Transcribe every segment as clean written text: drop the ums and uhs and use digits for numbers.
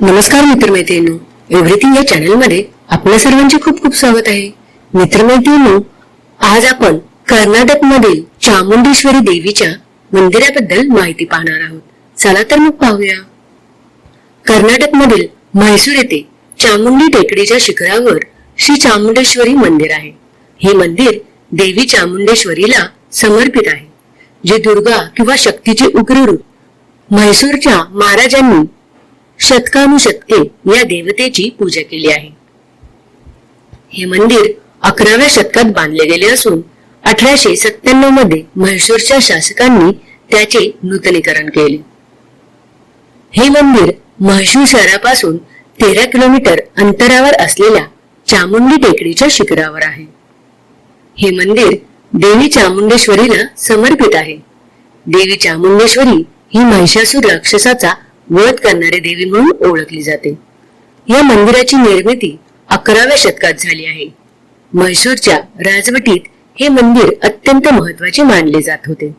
नमस्कार मित्रमैत्रिणींनो, एव्हरीथिंग या चॅनल मध्ये आपल्या सर्वांचे खूप खूप स्वागत आहे. मित्रमैत्रिणींनो, आज आपण कर्नाटक मधील चामुंडेश्वरी देवीच्या मंदिराबद्दल माहिती पाहणार आहोत. चला तर मग पाहूया. कर्नाटक मधील म्हैसूर येथे चामुंडी टेकडीच्या शिखरावर श्री चामुंडेश्वरी मंदिर आहे. हे मंदिर देवी चामुंडेश्वरीला समर्पित आहे, जे दुर्गा किंवा शक्तीचे उग्र रूप. म्हैसूरच्या महाराजांनी शतकानुशतके या देवतेची पूजा केली आहे. हे मंदिर 11व्या शतकात बांधले गेले असून 1897 मध्ये म्हैसूरच्या शासकांनी त्याचे नूतनीकरण केले. हे मंदिर म्हैसूर शहरापासून 13 किलोमीटर अंतरावर असलेल्या चामुंडी टेकडीच्या शिखरावर आहे. हे मंदिर देवी चामुंडेश्वरीला समर्पित आहे. देवी चामुंडेश्वरी ही महिषासूर राक्षसाचा वध करणारी देवी म्हणून ओळखली जाते. या मंदिराची निर्मिती 11व्या शतकात झाली आहे. म्हैसूरच्या राजवटीत हे मंदिर अत्यंत महत्वाचे मानले जात होते.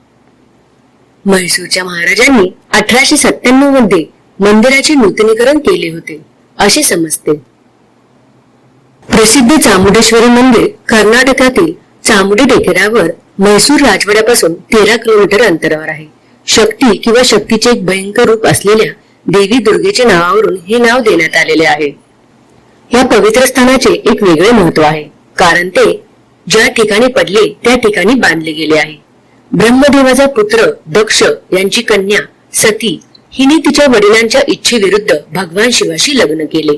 म्हैसूरच्या महाराजांनी 1897 मध्ये मंदिराचे नूतनीकरण केले होते असे समजते. प्रसिद्ध चामुंडेश्वरी मंदिर कर्नाटकातील चामुंडी टेकड्यावर म्हैसूर राजवाड्यापासून 13 किलोमीटर अंतरावर आहे. शक्ती किंवा शक्तीचे एक भयंकर रूप असलेल्या देवी दुर्गेच्या नावावरून हे नाव देण्यात आलेले आहे. या पवित्र स्थानाचे एक वेगळे महत्व आहे, कारण ते ज्या ठिकाणी पडले त्या ठिकाणी बांधले गेले आहे. ब्रह्मदेवाचा पुत्र दक्ष यांची कन्या सती हिने तिच्या वडिलांच्या इच्छेविरुद्ध भगवान शिवाशी लग्न केले.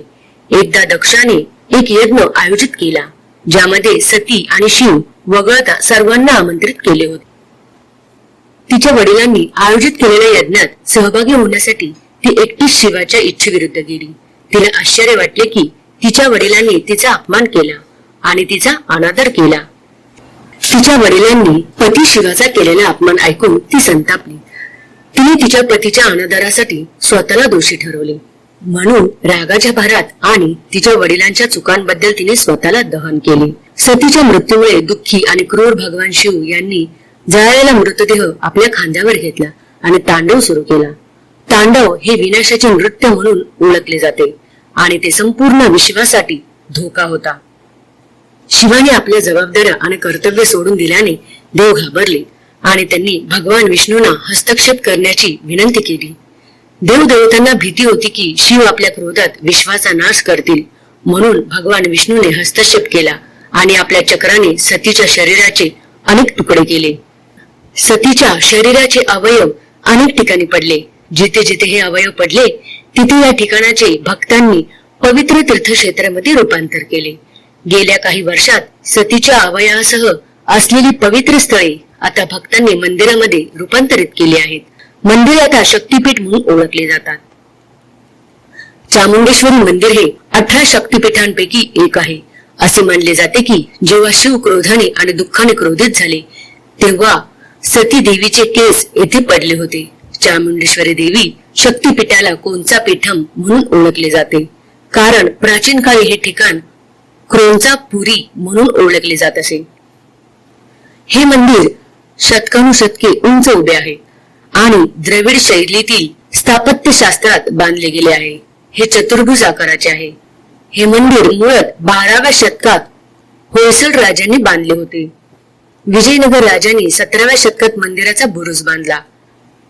एकदा दक्षाने एक यज्ञ आयोजित केला, ज्यामध्ये सती आणि शिव वगळता सर्वांना आमंत्रित केले होते. तिच्या वडिलांनी आयोजित केलेल्या यज्ञात सहभागी होण्यासाठी ती एकटीच शिवाच्या इच्छेविरुद्ध गेली. तिला आश्चर्य वाटले की तिच्या वडिलांनी तिचा अपमान केला आणि तिचा अनादर केला. तिच्या वडिलांनी पती शिवाचा केलेला अपमान ऐकून ती संतापली. तिने तिच्या पतीच्या अनादरासाठी स्वतःला दोषी ठरवले. म्हणून रागाच्या भारात आणि तिच्या वडिलांच्या चुकांबद्दल तिने स्वतःला दहन केले. सतीच्या मृत्यूमुळे दुःखी आणि क्रूर भगवान शिव यांनी जळालेला मृतदेह आपल्या खांद्यावर घेतला आणि तांडव सुरू केला. तांडव हे विनाशाचे नृत्य म्हणून ओळखले जाते आणि ते संपूर्ण विश्वासाठी धोका होता. शिवाने आपल्या जबाबदाऱ्या आणि कर्तव्य सोडून दिल्याने देव घाबरले आणि त्यांनी भगवान विष्णूंना हस्तक्षेप करण्याची विनंती केली. देवदेवतांना भीती होती की शिव आपल्या क्रोधात विश्वाचा नाश करतील, म्हणून भगवान विष्णूने हस्तक्षेप केला आणि आपल्या चक्राने सतीच्या शरीराचे अनेक तुकडे केले. सतीच्या शरीराचे अवयव अनेक ठिकाणी पडले. जिथे जिथे हे अवयव पडले तिथे या ठिकाणाचे भक्तांनी पवित्र तीर्थक्षेत्रामध्ये रूपांतर केले. गेल्या काही वर्षात सतीच्या अवयवासह असलेली पवित्र स्थळे आता भक्तांनी मंदिरामध्ये रूपांतरित केली आहेत. मंदिर आता शक्तीपीठ म्हणून ओळखले जातात. चामुंडेश्वरी मंदिर हे 18 शक्तीपीठांपैकी एक आहे. असे मानले जाते की जेव्हा शिव क्रोधाने आणि दुःखाने क्रोधित झाले तेव्हा सती देवीचे केस येथे पडले होते. चामुंडेश्वरी देवी शक्तीपीठाला कोणचा पीठम म्हणून ओळखले जाते, कारण प्राचीन काळी हे ठिकाण क्रोंचा पुरी म्हणून ओळखले जात असे. हे मंदिर शतकानुशतके उंच उभे आहे आणि द्रविड शैलीतील स्थापत्यशास्त्रात बांधले गेले आहे. हे चतुर्भुज आकाराचे आहे. हे मंदिर मुळात 12व्या शतकात होयसळ राजांनी बांधले होते. विजयनगर राजांनी 17व्या शतकात मंदिराचा बुरुज बांधला.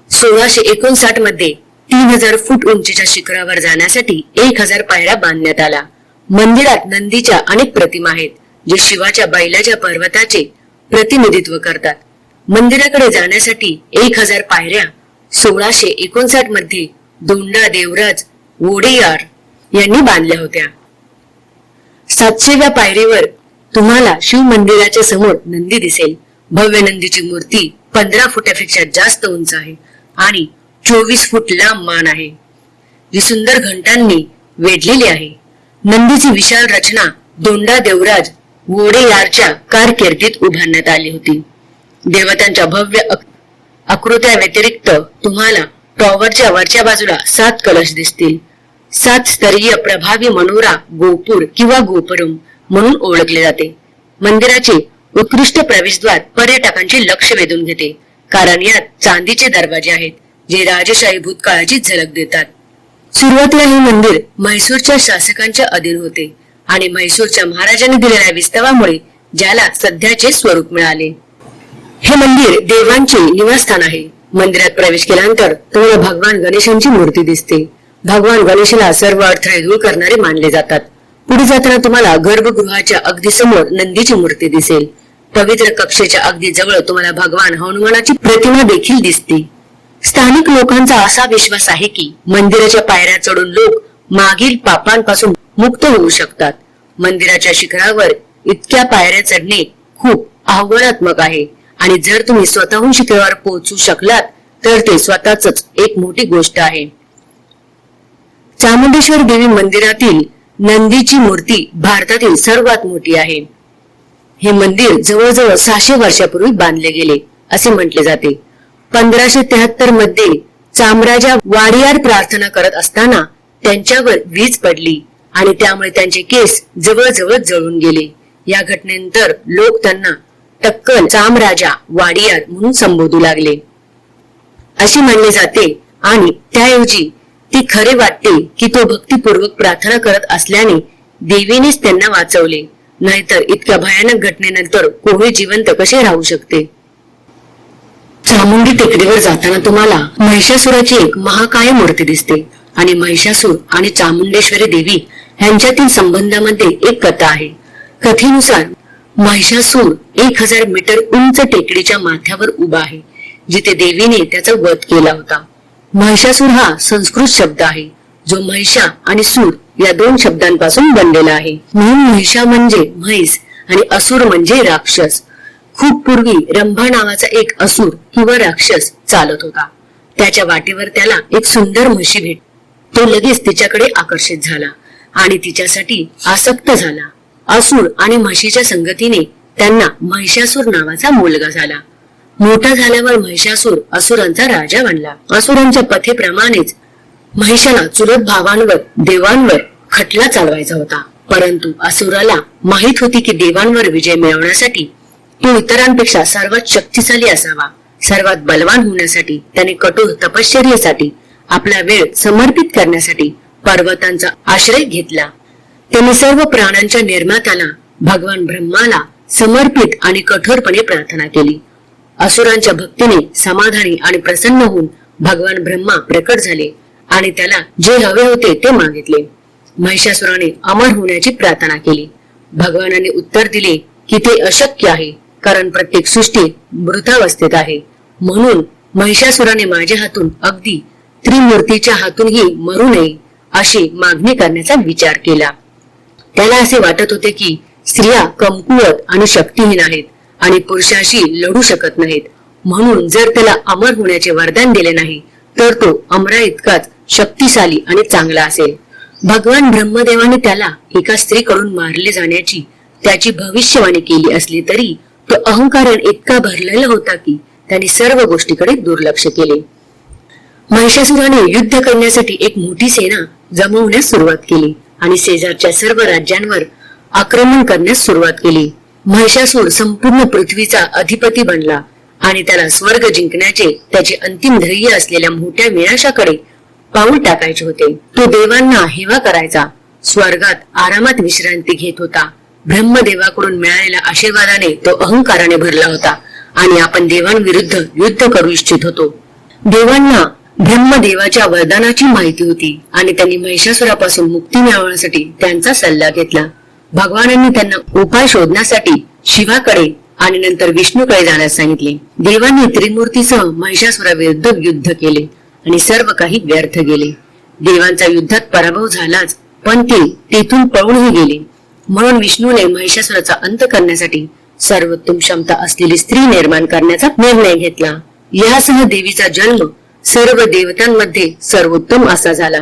1659 मध्ये 3000 फूट उंचीच्या शिखरावर जाण्यासाठी 1000 पायऱ्या बांधण्यात आल्या. मंदिरात नंदीच्या अनेक प्रतिमा आहेत, जे शिवाच्या बैलाच्या पर्वताचे प्रतिनिधित्व करतात. मंदिराकडे जाण्यासाठी 1000 पायऱ्या 1659 मध्ये दोंडा देवराज वोडेयार यांनी बांधल्या होत्या. 700व्या पायरीवर तुम्हाला शिव मंदिराच्या समोर नंदी दिसेल. भव्य नंदीची मूर्ती 15 फुटापेक्षा जास्त उंच आहे आणि 24 फूट लांब मान आहे, जी सुंदर घंटांनी वेढलेली आहे. नंदीची विशाल रचना दोंडा देवराज वोडेयारच्या कारकिर्दीत उभारण्यात आली होती. देवतांच्या भव्य आकृत्या व्यतिरिक्त तुम्हाला टॉवरच्या वरच्या बाजूला 7 कलश दिसतील. 7 स्तरीय प्रभावी मनोरा गोपुर किंवा गोपुरम म्हणून ओळखले जाते. मंदिराचे उत्कृष्ट प्रवेशद्वार पर्यटकांचे लक्ष वेधून घेते, कारण यात चांदीचे दरवाजे आहेत, जे राजशाही भूतकाळाची झलक देतात. सुरुवातीला हे मंदिर म्हैसूरच्या शासकांच्या अधीन होते आणि म्हैसूरच्या महाराजांनी दिलेल्या विस्तवामुळे ज्याला सध्याचे स्वरूप मिळाले. हे मंदिर देवांचे निवासस्थान आहे. मंदिरात प्रवेश केल्यानंतर तुम्हाला भगवान गणेशांची मूर्ती दिसते. भगवान गणेशाला सर्व अडथळे दूर करणारे मानले जातात. पुढे जाताना तुम्हाला गर्भगृहाच्या अगदी समोर नंदीची मूर्ती दिसेल. पवित्र कक्षेच्या अगदी जवळ तुम्हाला भगवान हनुमानाची प्रतिमा देखील दिसते. स्थानिक लोकांचा असा विश्वास आहे की मंदिराच्या पायऱ्या चढून लोक मागील पापांपासून मुक्त होऊ शकतात. मंदिराच्या शिखरावर इतक्या पायऱ्या चढणे खूप आव्हानात्मक आहे आणि जर तुम्ही स्वतःहून शिखरावर पोहोचू शकलात तर ते स्वतःच एक मोठी गोष्ट आहे. चामुंडेश्वरी देवी मंदिरातील नंदीची मूर्ती भारतातील सर्वात मोठी आहे. हे मंदिर जवळजवळ 600 वर्षापूर्वी बांधले गेले असे म्हटले जाते. 1573 मध्ये चामराजा वाडियार प्रार्थना करत असताना त्यांच्यावर वीज पडली आणि त्यामुळे त्यांचे केस जवळजवळ जळून गेले. या घटनेनंतर लोक त्यांना टक्कल चामराजा वाडियार म्हणून संबोधू लागले अशी मानले जाते आणि त्याऐवजी ती खरे वाटते की तो भक्तिपूर्वक प्रार्थना करत असल्याने देवीनेच त्यांना वाचवले, नाहीतर इतक्या भयानक घटनेनंतर कोणी जिवंत कसे राहू शकते. चामुंडी टेकडीवर जाताना तुम्हाला महिषासुराची एक महाकाय मूर्ती दिसते आणि महिषासूर आणि चामुंडेश्वरी देवी यांच्यातील संबंधामध्ये एक कथा आहे. कथेनुसार महिषासूर 1000 मीटर उंच टेकडीच्या माथ्यावर उभा आहे जिथे देवीने त्याचा वध केला होता. महिषासूर हा संस्कृत शब्द आहे जो महिषा आणि सूर या 2 शब्दांपासून बनलेला आहे. म्हणून महिषा म्हणजे म्हैस आणि असुर म्हणजे राक्षस. खूप पूर्वी रंभा नावाचा एक असुर किंवा राक्षस चालत होता. त्याच्या वाटेवर त्याला एक सुंदर म्हशी भेट. तो लगेच तिच्याकडे आकर्षित झाला आणि तिच्यासाठी आसक्त झाला. असुर आणि म्हशीच्या संगतीने त्यांना महिषासूर नावाचा मुलगा झाला. मोठा झाल्यावर महिषासूर असुरांचा राजा बनला. असुरांच्या पथेप्रमाणेच महिषाला चुलत भावांवर देवांवर खटला चालवायचा होता. परंतु असुराला माहित होती की देवांवर विजय मिळवण्यासाठी तो इतरांपेक्षा सर्वात शक्तिशाली असावा. सर्वात बलवान होण्यासाठी त्याने कठोर तपश्चर्येसाठी आपला वेळ समर्पित करण्यासाठी पर्वतांचा आश्रय घेतला. त्याने सर्व प्राण्यांच्या निर्मात्याला भगवान ब्रह्माला समर्पित आणि कठोरपणे प्रार्थना केली. असुरांच्या भक्तीने समाधानी आणि प्रसन्न होऊन भगवान ब्रह्मा प्रकट झाले आणि त्याला जे हवे होते ते मागितले. महिषासुराने अमर होण्याची प्रार्थना केली. भगवानाने उत्तर दिले की ते अशक्य आहे, कारण प्रत्येक सृष्टी मृतावस्थेत आहे. म्हणून महिषासुराने माझ्या हातून अगदी त्रिमूर्तीच्या हातूनही मरू नये अशी मागणी करण्याचा विचार केला. त्याला असे वाटत होते की स्त्रिया कमकुवत आणि शक्तिहीन आहेत आणि पुरुषाशी लढू शकत नाहीत. म्हणून जर त्याला अमर होण्याचे वरदान दिले नाही तर तो अमरा इतकाच शक्तिशाली आणि चांगला असेल. भगवान ब्रह्मदेवाने त्याला एका स्त्रीकडून मारले जाण्याची त्याची भविष्यवाणी केली असली तरी तो अहंकाराने इतका भरलेला होता की त्याने सर्व गोष्टीकडे दुर्लक्ष केले. महिषासुराने युद्ध करण्यासाठी एक मोठी सेना जमवण्यास सुरुवात केली आणि शेजारच्या सर्व राज्यांवर आक्रमण करण्यास सुरुवात केली. महिषासूर संपूर्ण पृथ्वीचा अधिपती बनला आणि त्याला स्वर्ग जिंकण्याचे त्याचे अंतिम ध्येय असलेल्या मोठ्या विनाशाकडे पाऊल टाकायचे होते. तो देवांना हेवा करायचा, स्वर्गात आरामात विश्रांती घेत होता. ब्रह्मदेवाकडून मिळालेल्या आशीर्वादाने तो अहंकाराने भरला होता आणि आपण देवांविरुद्ध युद्ध करू इच्छित होतो. देवांना ब्रह्मदेवाच्या वरदानाची माहिती होती आणि त्यांनी महिषासुरापासून मुक्ती मिळवण्यासाठी त्यांचा सल्ला घेतला. भगवानांनी त्यांना उपाय शोधण्यासाठी शिवाकडे आणि नंतर विष्णूकडे जाण्यास सांगितले. देवांनी त्रिमूर्तीसह महिषासुराविरुद्ध युद्ध केले आणि सर्व काही व्यर्थ गेले. देवांचा युद्धात पराभव झालाच, पण ते तेथून पळूनही गेले. म्हणून विष्णूने महिषासुराचा अंत करण्यासाठी सर्वोत्तम क्षमता असलेली स्त्री निर्माण करण्याचा निर्णय घेतला. यासह देवीचा जन्म सर्व देवतांमध्ये सर्वोत्तम असा झाला.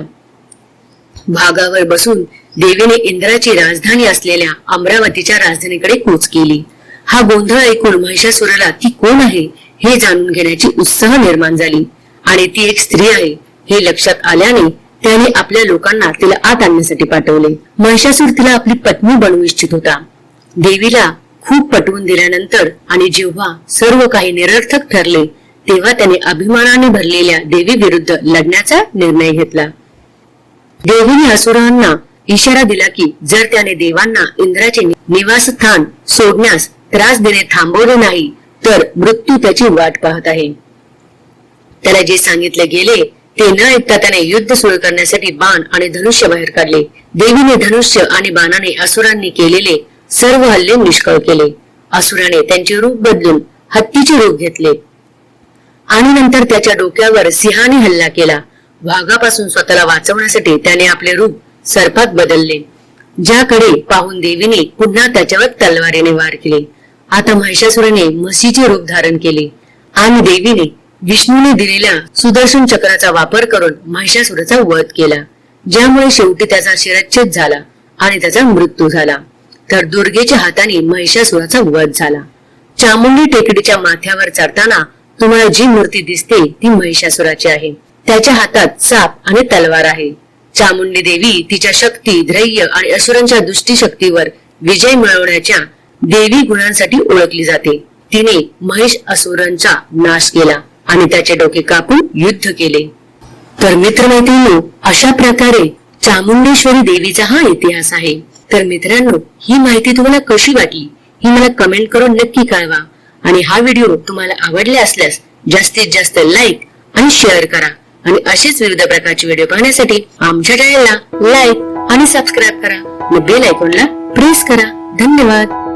भागावर बसून देवीने इंद्राची राजधानी असलेल्या अमरावतीच्या राजधानीकडे कूच केली. हा गोंधळ ऐकून महिषासुराला ती कोण आहे हे जाणून घेण्याची उत्साह निर्माण झाली आणि ती एक स्त्री आहे हे लक्षात आल्याने त्याने आपल्या लोकांना तिला आत आणण्यासाठी पाठवले. महिषासूर तिला आपली पत्नी बनवू इच्छित होता. देवीला खूप पटवून दिल्यानंतर आणि जेव्हा सर्व काही निरर्थक ठरले तेव्हा त्याने अभिमानाने भरलेल्या देवी विरुद्ध लढण्याचा निर्णय घेतला. देवीने असुरांना इशारा दिला की जर त्याने देवांना इंद्राचे निवासस्थान सोडण्यास त्रास देणे थांबवले नाही तर मृत्यू त्याची वाट पाहत आहे. त्याला जे सांगितले गेले ते न ऐकता त्याने युद्ध सुरू करण्यासाठी बाण आणि धनुष्य बाहेर काढले. देवीने धनुष्य आणि बाणाने असुरांनी केलेले सर्व हल्ले निष्फळ केले. असुराने त्यांचे रूप बदलून हत्तीचे रूप घेतले आणि नंतर त्याच्या डोक्यावर सिंहाने हल्ला केला. वाघापासून स्वतःला वाचवण्यासाठी त्याने आपले रूप सर्पात बदलले, ज्याकडे पाहून देवीने पुन्हा त्याच्यावर तलवारीने वार केले. आता महिषासुराने म्हशीचे रूप धारण केले आणि देवीने विष्णूने दिलेल्या सुदर्शन चक्राचा वापर करून महिषासुराचा वध केला, ज्यामुळे शेवटी त्याचा शिरच्छेद झाला आणि त्याचा मृत्यू झाला. तर दुर्गेच्या हाताने महिषासुराचा वध झाला. चामुंडी टेकडीच्या माथ्यावर चढताना तुम्हाला जी मूर्ती दिसते ती महिषासुराची आहे. त्याच्या हातात साप आणि तलवार आहे. चामुंडी देवी तिच्या शक्ती, धैर्य आणि असुरांच्या दुष्टी शक्तीवर विजय मिळवण्याच्या देवी गुणांसाठी ओळखली जाते. तिने महिष असुरांचा नाश केला आणि त्याचे डोके कापून युद्ध केले. तर मित्रमैत्रिणींनो, अशा प्रकारे चामुंडेश्वरी देवीचा हा इतिहास आहे. तर मित्रांनो, ही माहिती तुम्हाला कशी वाटली ही मला कमेंट करून नक्की कळवा. आणि हा व्हिडिओ तुम्हाला आवडले असल्यास जास्तीत जास्त लाईक आणि शेअर करा. आणि असेच विविध प्रकारचे व्हिडिओ पाहण्यासाठी आमच्या चॅनलला लाईक आणि सबस्क्राईब करा आणि बेल आयकॉनला प्रेस करा. धन्यवाद.